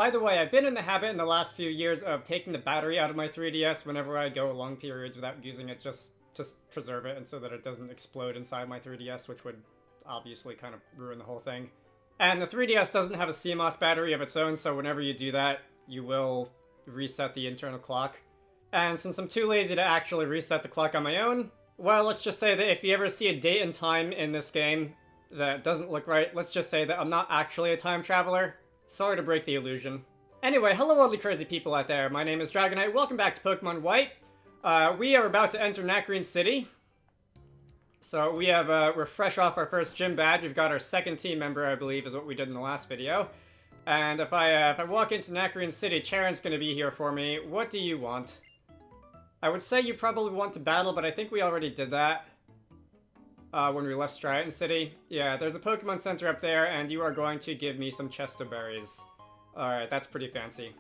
By the way, I've been in the habit in the last few years of taking the battery out of my 3DS whenever I go long periods without using it, just preserve it and so that it doesn't explode inside my 3DS, which would obviously kind of ruin the whole thing. And the 3DS doesn't have a CMOS battery of its own, so whenever you do that, you will reset the internal clock. And since I'm too lazy to actually reset the clock on my own, well, let's just say that if you ever see a date and time in this game that doesn't look right, let's just say that I'm not actually a time traveler. Sorry to break the illusion. Anyway, hello all the crazy people out there. My name is Dragonite. Welcome back to Pokemon White. We are about to enter Nacrene City. So we're fresh off our first gym badge. We've got our second team member, I believe, is what we did in the last video. And if I walk into Nacrene City, Charon's gonna be here for me. What do you want? I would say you probably want to battle, but I think we already did that. When we left Striaton City. Yeah, there's a Pokemon Center up there, and you are going to give me some Chesto Berries. Alright, that's pretty fancy.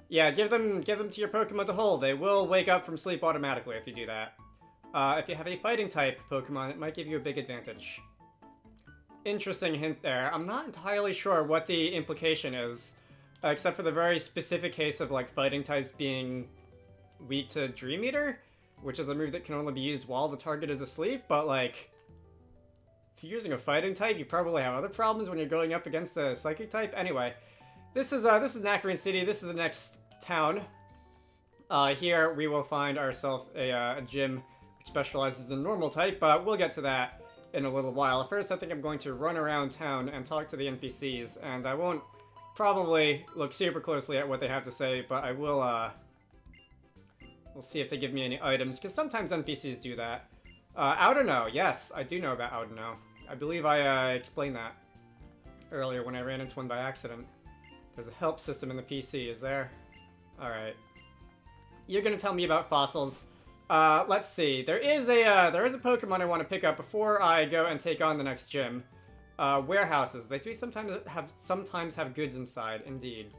Yeah, give them to your Pokemon to hold. They will wake up from sleep automatically if you do that. If you have a fighting type Pokemon, it might give you a big advantage. Interesting hint there. I'm not entirely sure what the implication is, except for the very specific case of like fighting types being weak to Dream Eater, which is a move that can only be used while the target is asleep, but like, if you're using a fighting type, you probably have other problems when you're going up against a psychic type. Anyway, this is Nacrene City. This is the next town. Here we will find ourselves a gym which specializes in normal type, but we'll get to that in a little while. First, I think I'm going to run around town and talk to the NPCs, and I won't probably look super closely at what they have to say, but I will, we'll see if they give me any items, because sometimes NPCs do that. Audino, yes, I do know about Audino. I believe I explained that earlier when I ran into one by accident. There's a help system in the PC, is there? Alright. You're gonna tell me about fossils. Let's see. There is a Pokemon I want to pick up before I go and take on the next gym. Warehouses. They do sometimes have goods inside, indeed.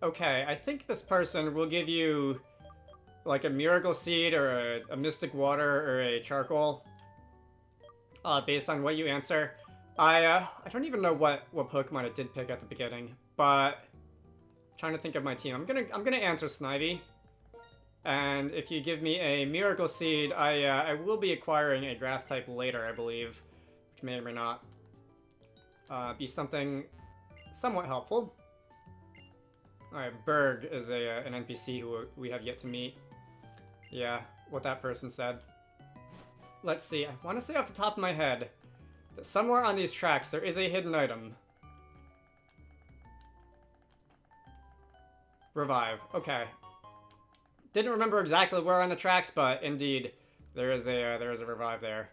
Okay, I think this person will give you like a Miracle Seed or a Mystic Water or a Charcoal based on what you answer. I don't even know what Pokemon it did pick at the beginning, but I'm trying to think of my team. I'm gonna answer Snivy. And if you give me a Miracle Seed, I will be acquiring a Grass type later, I believe, which may or may not be something somewhat helpful. Alright, Berg is an NPC who we have yet to meet. Yeah, what that person said. Let's see, I want to say off the top of my head that somewhere on these tracks there is a hidden item. Revive, okay. Didn't remember exactly where on the tracks, but indeed, there is a revive there.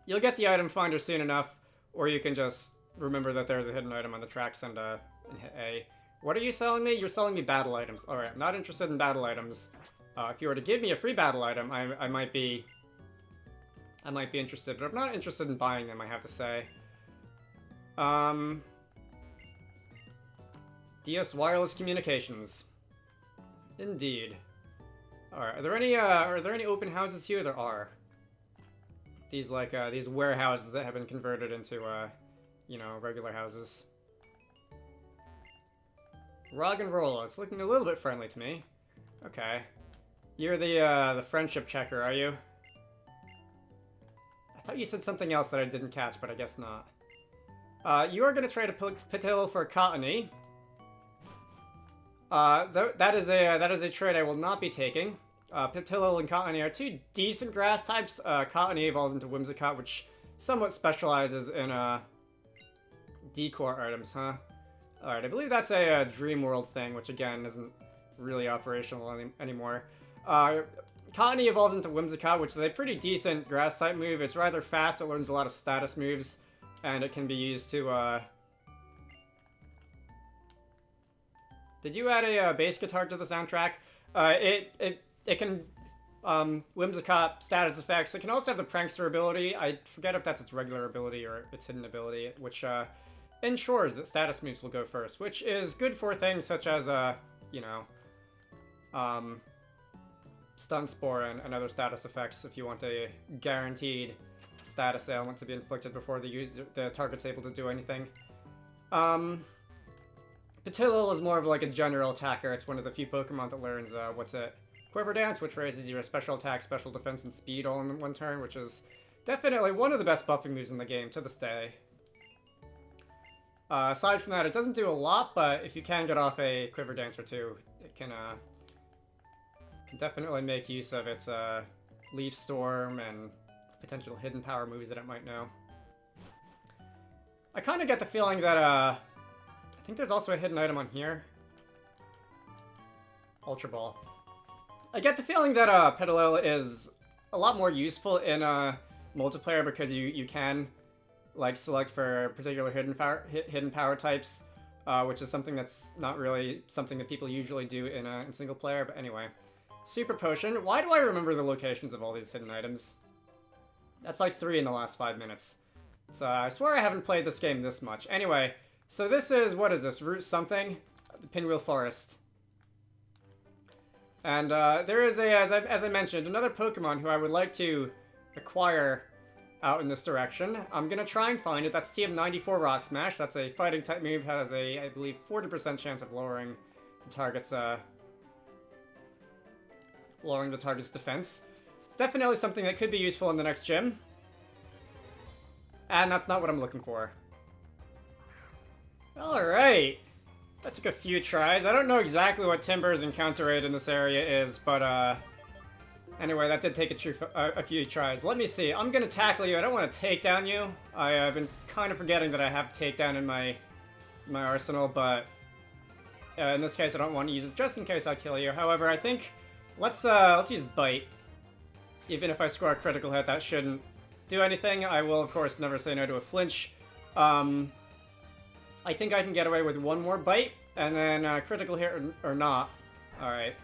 You'll get the item finder soon enough, or you can just remember that there's a hidden item on the tracks and hit A. What are you selling me? You're selling me battle items. Alright, I'm not interested in battle items. If you were to give me a free battle item, I might be interested, but I'm not interested in buying them, I have to say. DS Wireless Communications. Indeed. Alright, are there any open houses here? There are. These these warehouses that have been converted into you know, regular houses. Rock and Roll, it's looking a little bit friendly to me. Okay. You're the friendship checker, are you? I thought you said something else that I didn't catch, but I guess not. You are gonna trade a Patillo for a Cottony. That is a trade I will not be taking. Patillo and Cottony are two decent grass types. Cottony evolves into Whimsicott, which somewhat specializes in decor items, huh? Alright, I believe that's a Dream World thing, which again isn't really operational anymore. Cottony evolves into Whimsicott, which is a pretty decent grass type move. It's rather fast, it learns a lot of status moves, and it can be used to Did you add a bass guitar to the soundtrack? It can Whimsicott status effects. It can also have the Prankster ability. I forget if that's its regular ability or its hidden ability, which ensures that status moves will go first, which is good for things such as you know, Stun Spore and other status effects if you want a guaranteed status ailment to be inflicted before the target's able to do anything. Patilil is more of like a general attacker. It's one of the few Pokemon that learns, Quiver Dance, which raises your special attack, special defense, and speed all in one turn, which is definitely one of the best buffing moves in the game to this day. Aside from that, it doesn't do a lot, but if you can get off a Quiver Dance or two, it can definitely make use of its Leaf Storm and potential hidden power moves that it might know. I kind of get the feeling that, I think there's also a hidden item on here. Ultra Ball. I get the feeling that Petilil is a lot more useful in multiplayer because you can like select for particular hidden power types, which is something that's not really something that people usually do in single player. But anyway, Super Potion. Why do I remember the locations of all these hidden items? That's like 3 in the last 5 minutes. So I swear I haven't played this game this much. Anyway, so this is, what is this? Route something? The Pinwheel Forest. And there is as I mentioned, another Pokemon who I would like to acquire out in this direction. I'm gonna try and find it. That's TM94 Rock Smash. That's a fighting type move. Has a, I believe, 40% chance of lowering the target's defense. Definitely something that could be useful in the next gym. And that's not what I'm looking for. Alright. That took a few tries. I don't know exactly what Timbur's encounter rate in this area is, but anyway, that did take a few tries. Let me see. I'm gonna tackle you. I don't want to take down you. I've been kind of forgetting that I have takedown in my arsenal, but in this case I don't want to use it just in case I kill you. However, I think let's use Bite. Even if I score a critical hit, that shouldn't do anything. I will, of course, never say no to a flinch. I think I can get away with one more Bite, and then critical hit or not. Alright.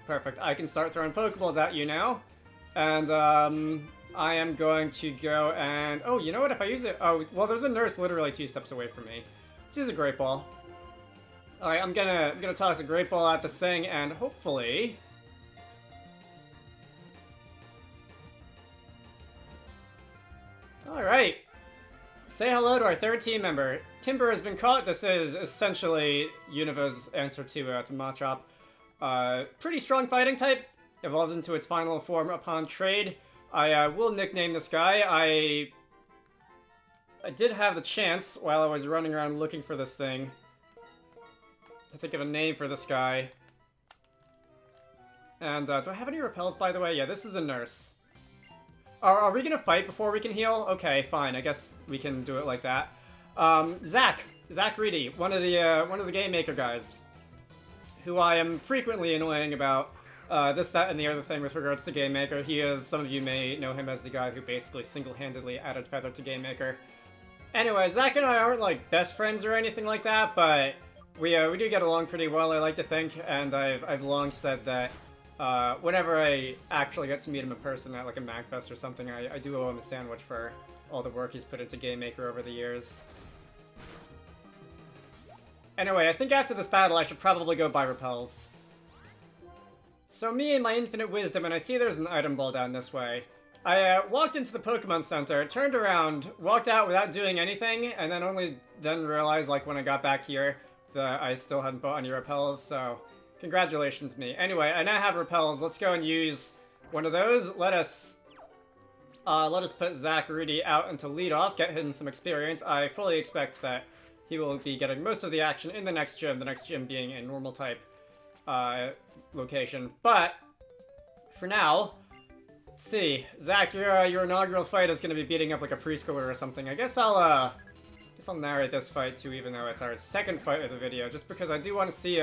Perfect. I can start throwing Pokeballs at you now. And I am going to go and... Oh, you know what? If I use it... Oh, well, there's a nurse literally 2 steps away from me. Which is a Great Ball. Alright, I'm gonna toss a Great Ball at this thing, and hopefully... Alright. Say hello to our 3rd team member. Timber has been caught. This is essentially Univa's answer to Machop. Pretty strong fighting type. Evolves into its final form upon trade. I will nickname this guy. I did have the chance, while I was running around looking for this thing, to think of a name for this guy. And do I have any repels, by the way? Yeah, this is a nurse. Are we gonna fight before we can heal? Okay, fine. I guess we can do it like that. Zach Reedy, one of the Game Maker guys, who I am frequently annoying about this, that, and the other thing with regards to Game Maker. He is, some of you may know him as the guy who basically single-handedly added Feather to Game Maker. Anyway, Zach and I aren't like best friends or anything like that, but we do get along pretty well, I like to think, and I've long said that whenever I actually get to meet him in person at like a MagFest or something, I do owe him a sandwich for all the work he's put into Game Maker over the years. Anyway, I think after this battle I should probably go buy repels. So me and my infinite wisdom, and I see there's an item ball down this way. I walked into the Pokemon Center, turned around, walked out without doing anything, and then only then realized, like, when I got back here, that I still hadn't bought any repels, so congratulations me. Anyway, I now have repels. Let's go and use one of those. Let us put Zach Rudy out into lead off, get him some experience. I fully expect that he will be getting most of the action in the next gym being a normal type location. But for now, let's see. Zach, your inaugural fight is going to be beating up like a preschooler or something. I guess I'll narrate this fight too, even though it's our 2nd fight of the video, just because I do want to see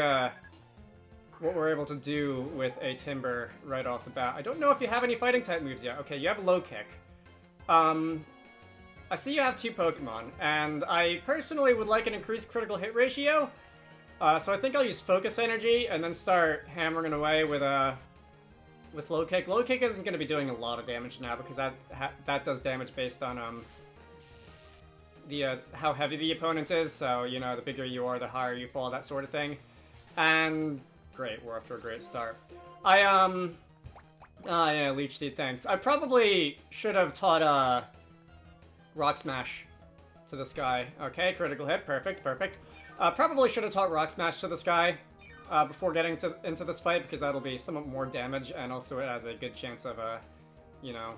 what we're able to do with a Timber right off the bat. I don't know if you have any fighting type moves yet. Okay, you have low kick. I see you have 2 Pokemon, and I personally would like an increased critical hit ratio. So I think I'll use Focus Energy and then start hammering away with low kick. Low kick isn't going to be doing a lot of damage now because that does damage based on how heavy the opponent is. So you know, the bigger you are, the higher you fall, that sort of thing. And great, we're off to a great start. Ah, yeah, Leech Seed, thanks. I probably should have taught, Rock Smash to this guy. Okay, critical hit, perfect, perfect. Probably should have taught Rock Smash to this guy before getting into this fight, because that'll be somewhat more damage, and also it has a good chance of, you know...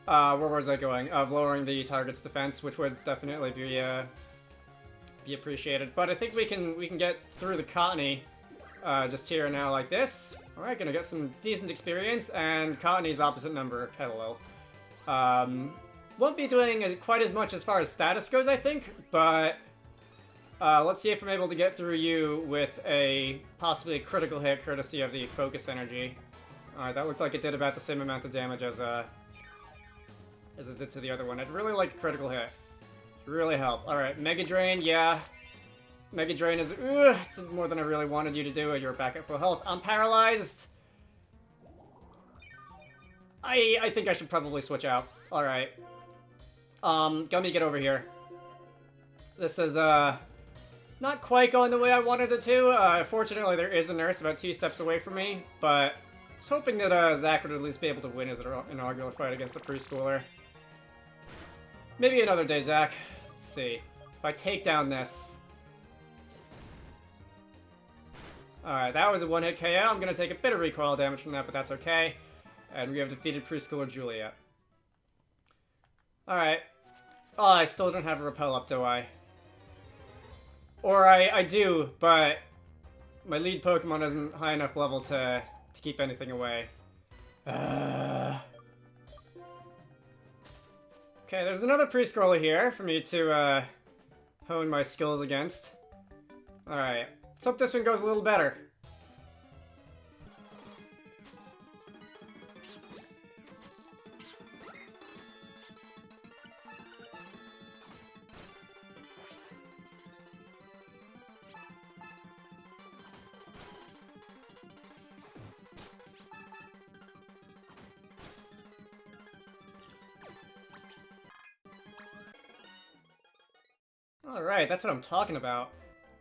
where was I going? Of lowering the target's defense, which would definitely be appreciated. But I think we can get through the Cottony just here and now like this. Alright, gonna get some decent experience, and Cottony's opposite number, Petalil. Won't be doing quite as much as far as status goes, I think, but let's see if I'm able to get through you with possibly a critical hit courtesy of the focus energy. Alright, that looked like it did about the same amount of damage as it did to the other one. I'd really like a critical hit. Really help. Alright, Mega Drain, yeah. Mega Drain is more than I really wanted you to do. You're back at full health. I'm paralyzed! I think I should probably switch out. Alright. Gummy, get over here. This is, not quite going the way I wanted it to. Fortunately, there is a nurse about 2 steps away from me, but I was hoping that, Zach would at least be able to win his inaugural fight against the preschooler. Maybe another day, Zach. Let's see. If I take down this... Alright, that was a one-hit KO. I'm gonna take a bit of recoil damage from that, but that's okay. And we have defeated preschooler Juliet. Alright. Oh, I still don't have a repel up, do I? Or I do, but my lead Pokemon isn't high enough level to keep anything away. Okay, there's another pre-scroller here for me to hone my skills against. Alright, let's hope this one goes a little better. Alright, that's what I'm talking about.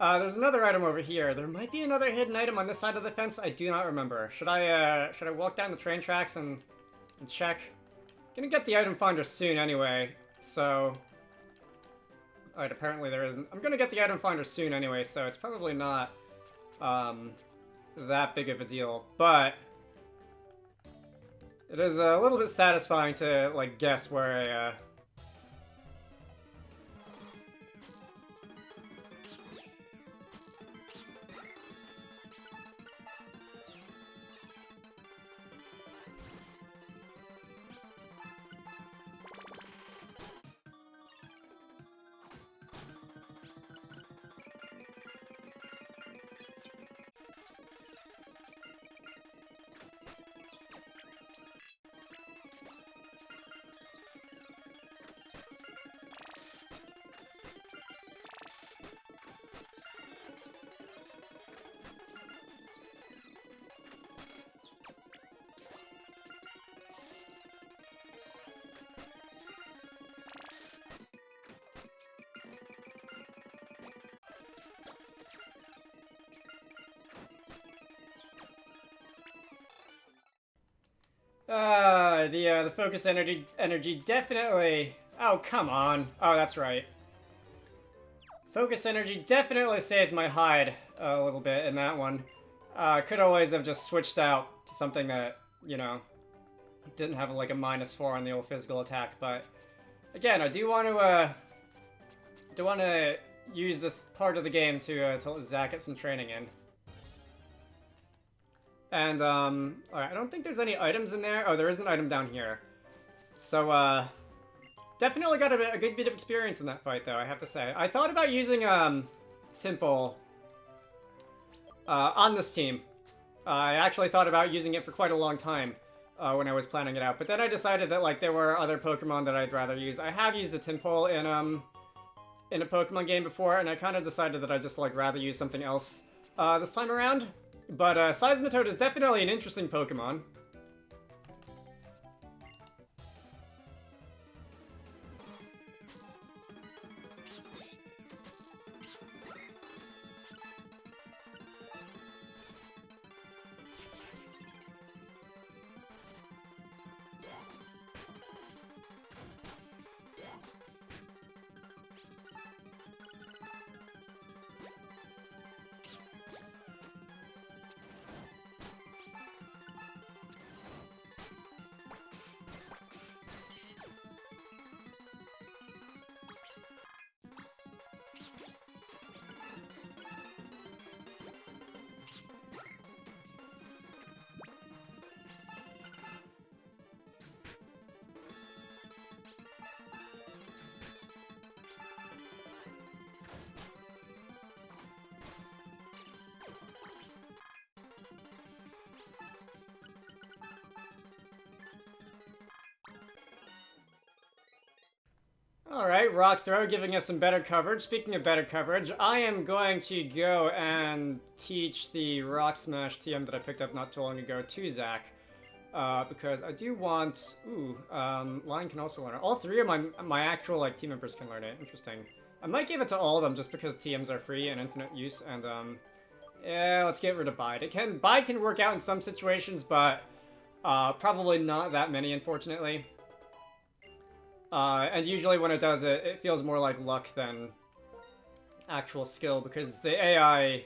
There's another item over here. There might be another hidden item on this side of the fence. I do not remember. Should I walk down the train tracks and check? Gonna get the item finder soon anyway, so... Alright, apparently there isn't. I'm gonna get the item finder soon anyway, so it's probably not, that big of a deal, but... It is a little bit satisfying to, like, guess where the focus energy definitely... Oh, come on. Oh, that's right. Focus energy definitely saved my hide a little bit in that one. Could always have just switched out to something that, you know, didn't have like a -4 on the old physical attack, but again, I do want to use this part of the game to let Zach get some training in. And, alright, I don't think there's any items in there. Oh, there is an item down here. So, definitely got a good bit of experience in that fight, though, I have to say. I thought about using, Timple, on this team. I actually thought about using it for quite a long time, when I was planning it out. But then I decided that, like, there were other Pokemon that I'd rather use. I have used a Timple in a Pokemon game before, and I kind of decided that I'd just, like, rather use something else, this time around. But, Seismitoad is definitely an interesting Pokemon. Alright, Rock Throw giving us some better coverage. Speaking of better coverage, I am going to go and teach the Rock Smash TM that I picked up not too long ago to Zach. Because I do want... Ooh, Lion can also learn it. All three of my actual, like, team members can learn it. Interesting. I might give it to all of them just because TMs are free and infinite use, and, yeah, let's get rid of Bide. Bide can work out in some situations, but, probably not that many, unfortunately. And usually when it does it, it feels more like luck than actual skill, because the AI...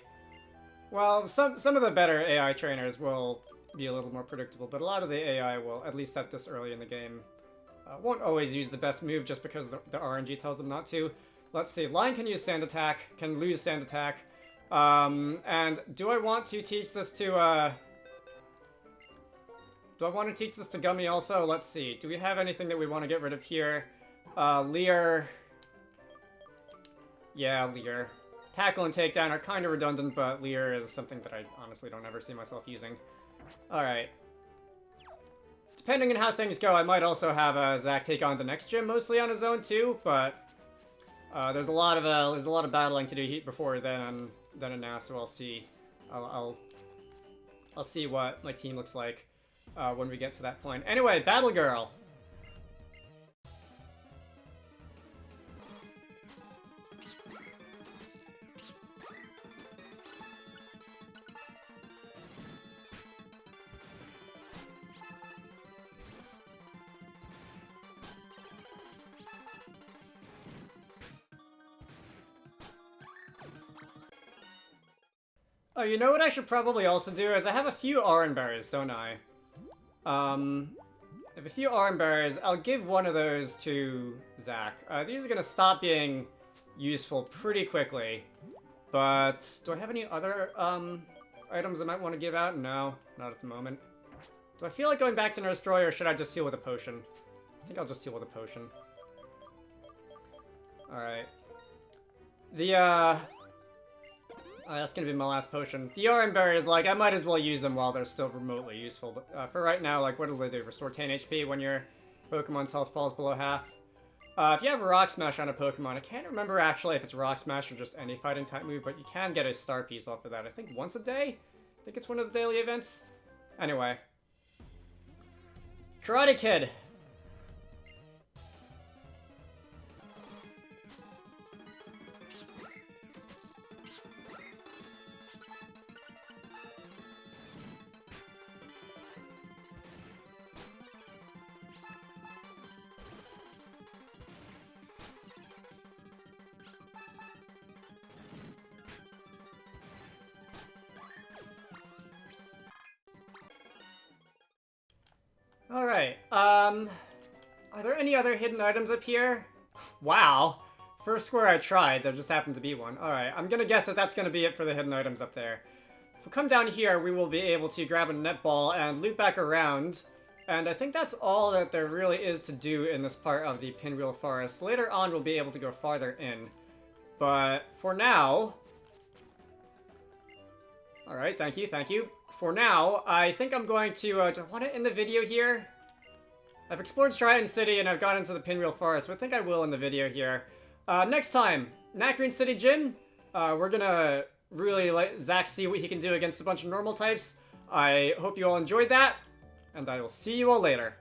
Well, some of the better AI trainers will be a little more predictable, but a lot of the AI will, at least at this early in the game, won't always use the best move just because the RNG tells them not to. Let's see, Lion can use Sand Attack, can lose Sand Attack, and do I want to teach this to, do I want to teach this to Gummy also? Let's see, do we have anything that we want to get rid of here? Leer. Yeah, Leer. Tackle and Takedown are kind of redundant, but Leer is something that I honestly don't ever see myself using. Alright. Depending on how things go, I might also have Zach take on the next gym mostly on his own too, but there's a lot of battling to do before then and now, so I'll see. I'll see what my team looks like when we get to that point. Anyway, Battle Girl. Oh, you know what I should probably also do is I have a few orange berries, don't I? I have a few orange berries. I'll give one of those to Zach. These are gonna stop being useful pretty quickly. But do I have any other items I might want to give out? No, not at the moment. Do I feel like going back to Nurse Joy, or should I just heal with a potion? I think I'll just heal with a potion. Alright. That's gonna be my last potion. The orange berries, like, I might as well use them while they're still remotely useful. But for right now, like, what do they do? Restore 10 HP when your Pokemon's health falls below half. If you have Rock Smash on a Pokemon, I can't remember actually if it's Rock Smash or just any fighting type move, but you can get a star piece off of that. I think once a day? I think it's one of the daily events. Anyway. Karate Kid. Alright, are there any other hidden items up here? Wow. First square I tried, there just happened to be one. Alright, I'm gonna guess that that's gonna be it for the hidden items up there. If we come down here, we will be able to grab a netball and loop back around. And I think that's all that there really is to do in this part of the Pinwheel Forest. Later on, we'll be able to go farther in. But for now... Alright, thank you, thank you. For now, I think I'm going to, do I want to end the video here? I've explored Stratton City and I've gone into the Pinwheel Forest, but I think I will end the video here. Next time, Nacrene City Gym. We're gonna really let Zach see what he can do against a bunch of normal types. I hope you all enjoyed that, and I will see you all later.